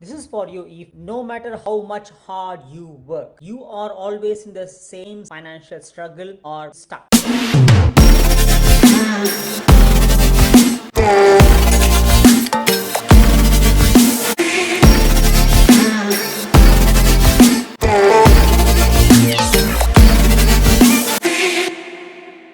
This is for you if no matter how much hard you work, you are always in the same financial struggle or stuck.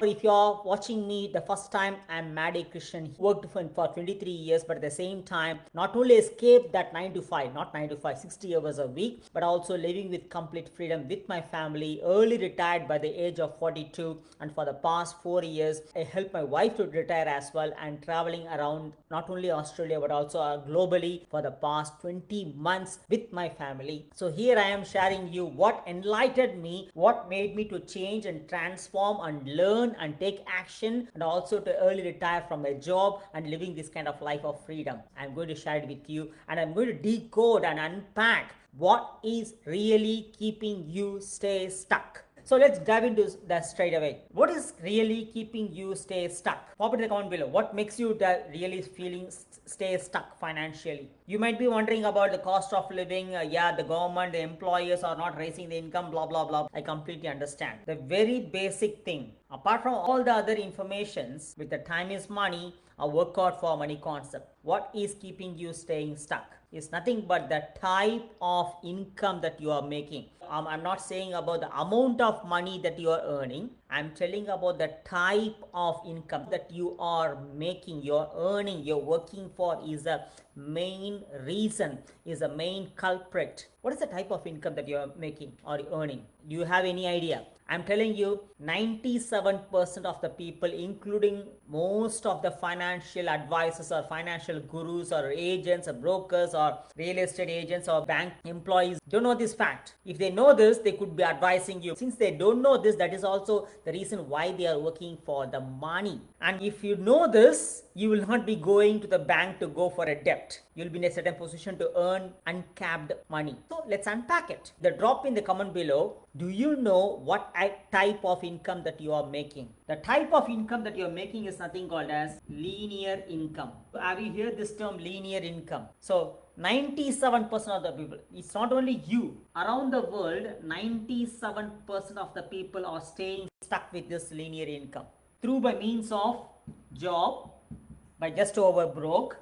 If you are watching me the first time, I'm Maddie Christian. He worked for 23 years, but at the same time, not only escaped that 9 to 5, not 9 to 5, 60 hours a week, but also living with complete freedom with my family, early retired by the age of 42. And for the past 4 years, I helped my wife to retire as well and traveling around not only Australia, but also globally for the past 20 months with my family. So here I am sharing you what enlightened me, what made me to change and transform and learn and take action, and also to early retire from a job and living this kind of life of freedom. I'm going to share it with you, and I'm going to decode and unpack what is really keeping you stay stuck. So let's dive into that straight away. What is really keeping you stay stuck? Pop it in the comment below. What makes you really feeling stay stuck financially? You might be wondering about the cost of living. Yeah, the government, the employers are not raising the income, blah blah blah. I completely understand. The very basic thing, apart from all the other informations, with the time is money, a work hard for money concept. What is keeping you staying stuck? Is nothing but the type of income that you are making. I'm not saying about the amount of money that you are earning. I'm telling about the type of income that you are making, you're earning, you're working for is a main reason, is a main culprit. What is the type of income that you're making or earning? Do you have any idea? I'm telling you, 97% of the people, including most of the financial advisors or financial gurus or agents or brokers or real estate agents or bank employees, don't know this fact. If they know this, they could be advising you. Since they don't know this, that is also the reason why they are working for the money. And if you know this, you will not be going to the bank to go for a debt. You'll be in a certain position to earn uncapped money. So let's unpack it. The drop in the comment below. Do you know what type of income that you are making? The type of income that you are making is nothing called as linear income. Have you heard this term linear income? So 97% of the people, it's not only you, around the world 97% of the people are staying stuck with this linear income through by means of job, by just over broke,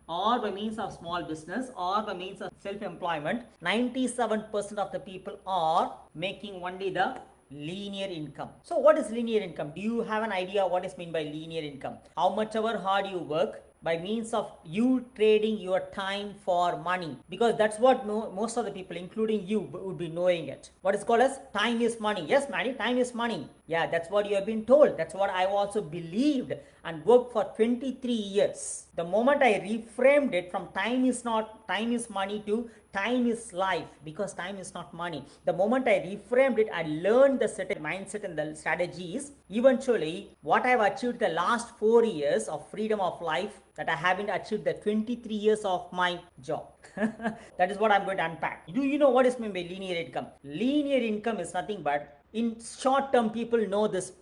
or by means of small business, or by means of self-employment. 97% of the people are making only the linear income. So what is linear income? Do you have an idea what is meant by linear income? How much ever hard you work, by means of you trading your time for money, because that's what most of the people, including you, would be knowing it. What is called as time is money. Yes, Maddie, time is money. Yeah, that's what you have been told. That's what I also believed and worked for 23 years. The moment I reframed it from time is not time is money to time is life, because time is not money. The moment I reframed it, I learned the certain mindset and the strategies. Eventually, what I've achieved the last 4 years of freedom of life, that I haven't achieved the 23 years of my job. That is what I'm going to unpack. Do you know what is meant by linear income? Linear income is nothing but, in short term, people know this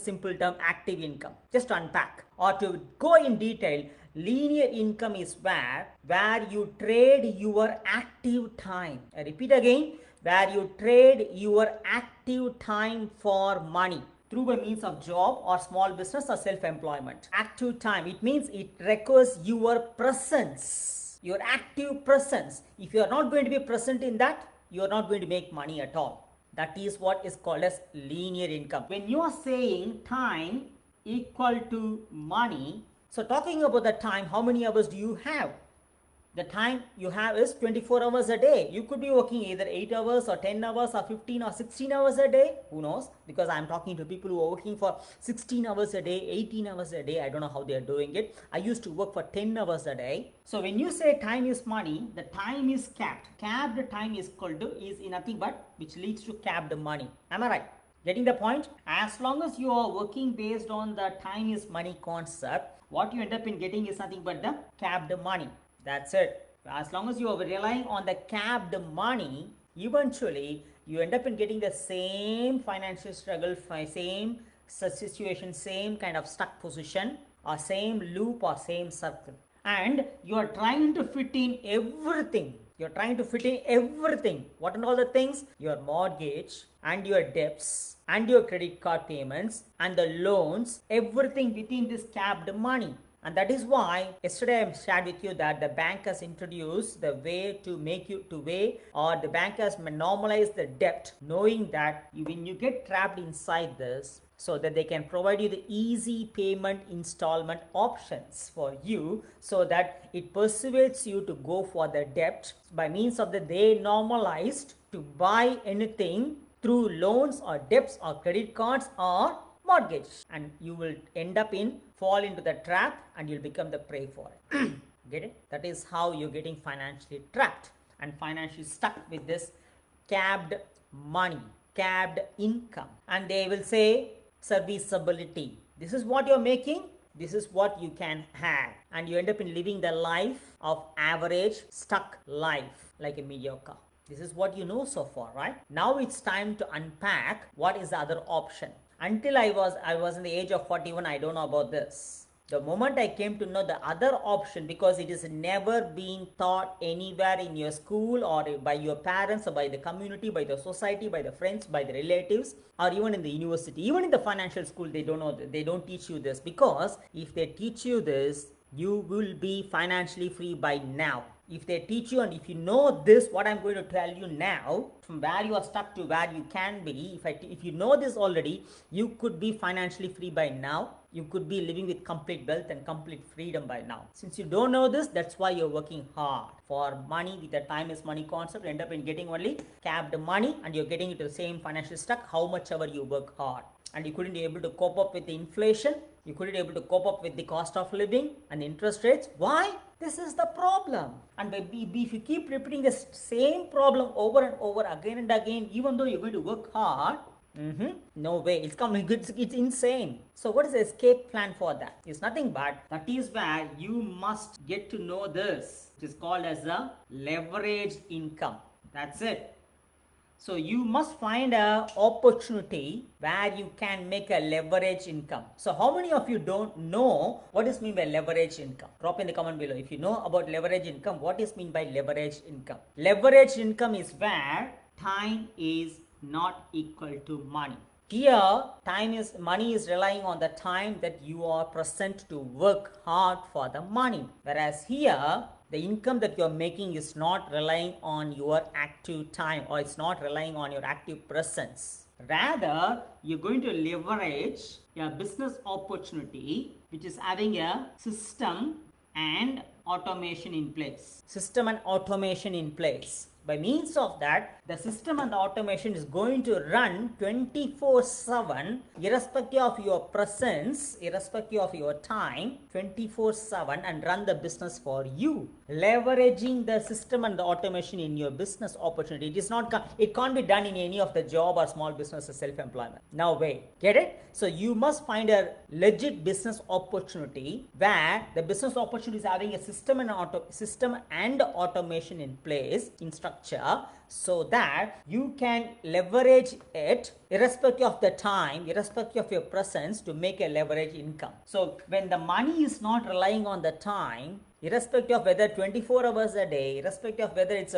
simple term, active income. Just to unpack or to go in detail, linear income is where you trade your active time. I repeat again, where you trade your active time for money through by means of job or small business or self-employment. Active time, it means it requires your presence, your active presence. If you are not going to be present in that, you are not going to make money at all. That is what is called as linear income. When you are saying time equal to money, so talking about the time, how many hours do you have? The time you have is 24 hours a day. You could be working either 8 hours or 10 hours or 15 or 16 hours a day. Who knows? Because I'm talking to people who are working for 16 hours a day, 18 hours a day. I don't know how they are doing it. I used to work for 10 hours a day. So when you say time is money, the time is capped. Capped time is called is nothing but which leads to capped money. Am I right? Getting the point? As long as you are working based on the time is money concept, what you end up in getting is nothing but the capped money. That's it. As long as you are relying on the capped money, eventually you end up in getting the same financial struggle, same situation, same kind of stuck position, or same loop or same circle. and you are trying to fit in everything. You're trying to fit in everything. What and all the things? Your mortgage and your debts and your credit card payments and the loans, everything within this capped money. And that is why yesterday I shared with you that the bank has introduced the way to make you to weigh, or the bank has normalized the debt, knowing that when you get trapped inside this, so that they can provide you the easy payment installment options for you, so that it persuades you to go for the debt by means of that they normalized to buy anything through loans or debts or credit cards or mortgage, and you will end up in fall into the trap and you'll become the prey for it. Get it? That is how you're getting financially trapped and financially stuck with this capped money, capped income. And they will say serviceability. This is what you're making, this is what you can have, and you end up in living the life of average, stuck life like a mediocre. This is what you know so far, right? Now it's time to unpack what is the other option. Until I was in the age of 41, I don't know about this. The moment I came to know the other option, because it is never been taught anywhere in your school or by your parents or by the community, by the society, by the friends, by the relatives, or even in the university, even in the financial school, they don't know, they don't teach you this. Because if they teach you this, you will be financially free by now. If they teach you, and if you know this, what I'm going to tell you now, from where you are stuck to where you can be, if you know this already, you could be financially free by now. You could be living with complete wealth and complete freedom by now. Since you don't know this, that's why you're working hard for money with the time is money concept. You end up in getting only capped money, and you're getting into the same financial stuck how much ever you work hard. And you couldn't be able to cope up with the inflation. You couldn't be able to cope up with the cost of living and interest rates. Why? This is the problem. And if you keep repeating the same problem over and over again and again, even though you're going to work hard, no way, it's insane. So what is the escape plan for that? It's nothing but that is where you must get to know this. It is called as a leveraged income. That's it. So you must find a opportunity where you can make a leverage income. So how many of you don't know what is mean by leverage income? Drop in the comment below. If you know about leverage income, what is mean by leverage income? Leverage income is where time is not equal to money. Here, money is relying on the time that you are present to work hard for the money. Whereas here, the income that you're making is not relying on your active time, or it's not relying on your active presence. Rather, you're going to leverage a business opportunity which is having a system and automation in place. System and automation in place. By means of that, the system and the automation is going to run 24/7, irrespective of your presence, irrespective of your time, 24/7, and run the business for you. Leveraging the system and the automation in your business opportunity. It can't be done in any of the job or small business or self-employment. No way. Get it? So you must find a legit business opportunity where the business opportunity is having a system and automation in place, in structure, so that you can leverage it irrespective of the time, irrespective of your presence, to make a leverage income. So when the money is not relying on the time, irrespective of whether 24 hours a day, irrespective of whether it's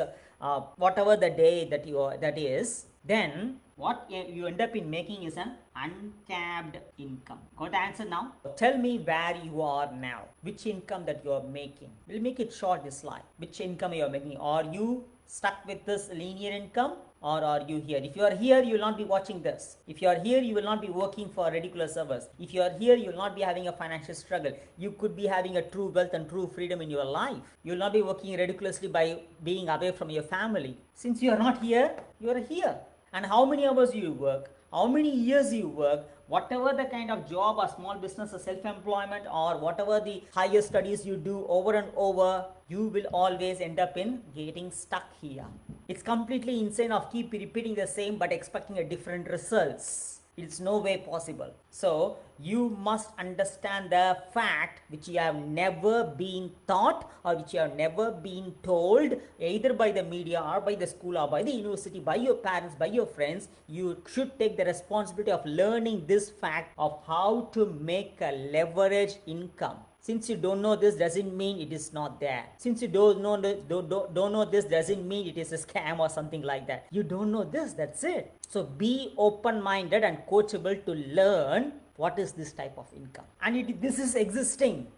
whatever the day that is, then what you end up in making is an uncapped income. Got the answer now? Tell me where you are now. Which income that you are making. We'll make it short this slide. Which income you are making. Are you stuck with this linear income, or are you here? If you are here, you will not be watching this. If you are here, you will not be working for ridiculous hours. If you are here, you will not be having a financial struggle. You could be having a true wealth and true freedom in your life. You will not be working ridiculously by being away from your family. Since you are not here, you are here. And how many hours you work, how many years you work, whatever the kind of job or small business or self-employment, or whatever the higher studies you do over and over, you will always end up in getting stuck here. It's completely insane of keep repeating the same but expecting a different results. It's no way possible. So you must understand the fact which you have never been taught, or which you have never been told, either by the media or by the school or by the university, by your parents, by your friends. You should take the responsibility of learning this fact of how to make a leverage income. Since you don't know this doesn't mean it is not there. Since you don't know this doesn't mean it is a scam or something like that. You don't know this, that's it. So be open-minded and coachable to learn what is this type of income. And this is existing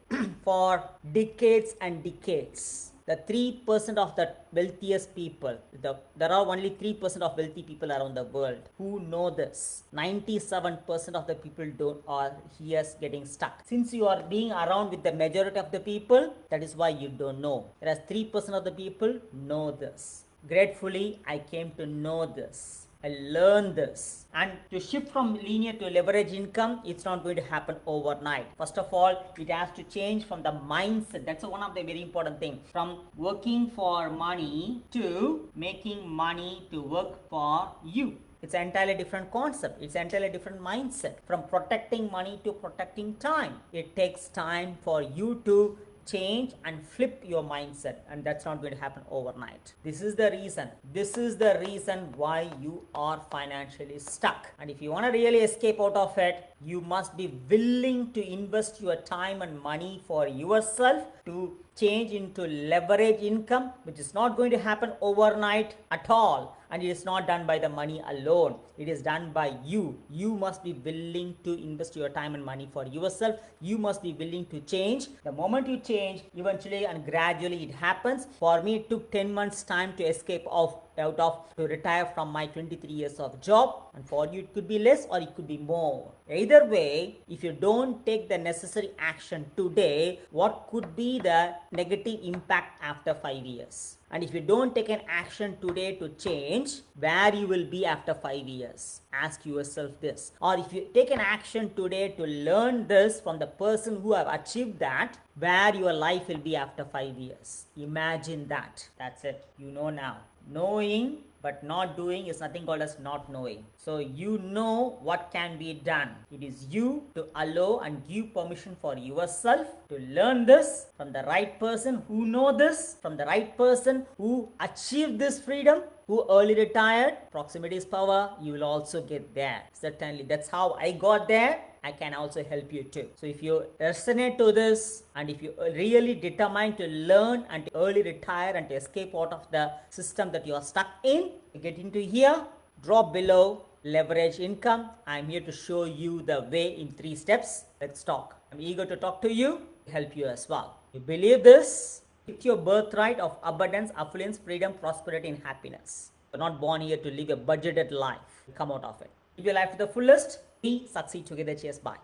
for decades and decades. The 3% of the wealthiest people, there are only 3% of wealthy people around the world who know this. 97% of the people are here getting stuck. Since you are being around with the majority of the people, that is why you don't know. Whereas 3% of the people know this. Gratefully, I came to know this. I learned this. And to shift from linear to leverage income, it's not going to happen overnight. First of all, it has to change from the mindset. That's one of the very important things. From working for money to making money to work for you. It's an entirely different concept. It's an entirely different mindset. From protecting money to protecting time. It takes time for you to change and flip your mindset, and that's not going to happen overnight. This is the reason why you are financially stuck. And if you want to really escape out of it, you must be willing to invest your time and money for yourself to change into leverage income, which is not going to happen overnight at all. And it is not done by the money alone. It is done by you. You must be willing to invest your time and money for yourself. You must be willing to change. The moment you change, eventually and gradually it happens. For me, it took 10 months time to escape to retire from my 23 years of job. And for you, it could be less or it could be more. Either way, if you don't take the necessary action today, what could be the negative impact after 5 years? And if you don't take an action today to change, where you will be after 5 years? Ask yourself this. Or if you take an action today to learn this from the person who have achieved that, where your life will be after 5 years? Imagine that. That's it. You know now. Knowing but not doing is nothing called as not knowing. So you know what can be done. It is you to allow and give permission for yourself to learn this from the right person who know this, from the right person who achieved this freedom, who early retired. Proximity is power. You will also get there. Certainly, that's how I got there. I can also help you too. So if you resonate to this, and if you really determined to learn and to early retire and to escape out of the system that you are stuck in, you get into here, drop below, leverage income. I'm here to show you the way in 3 steps. Let's talk. I'm eager to talk to you, help you as well. You believe this? It's your birthright of abundance, affluence, freedom, prosperity, and happiness. You're not born here to live a budgeted life. Come out of it. Live your life to the fullest. We succeed together. Cheers. Bye.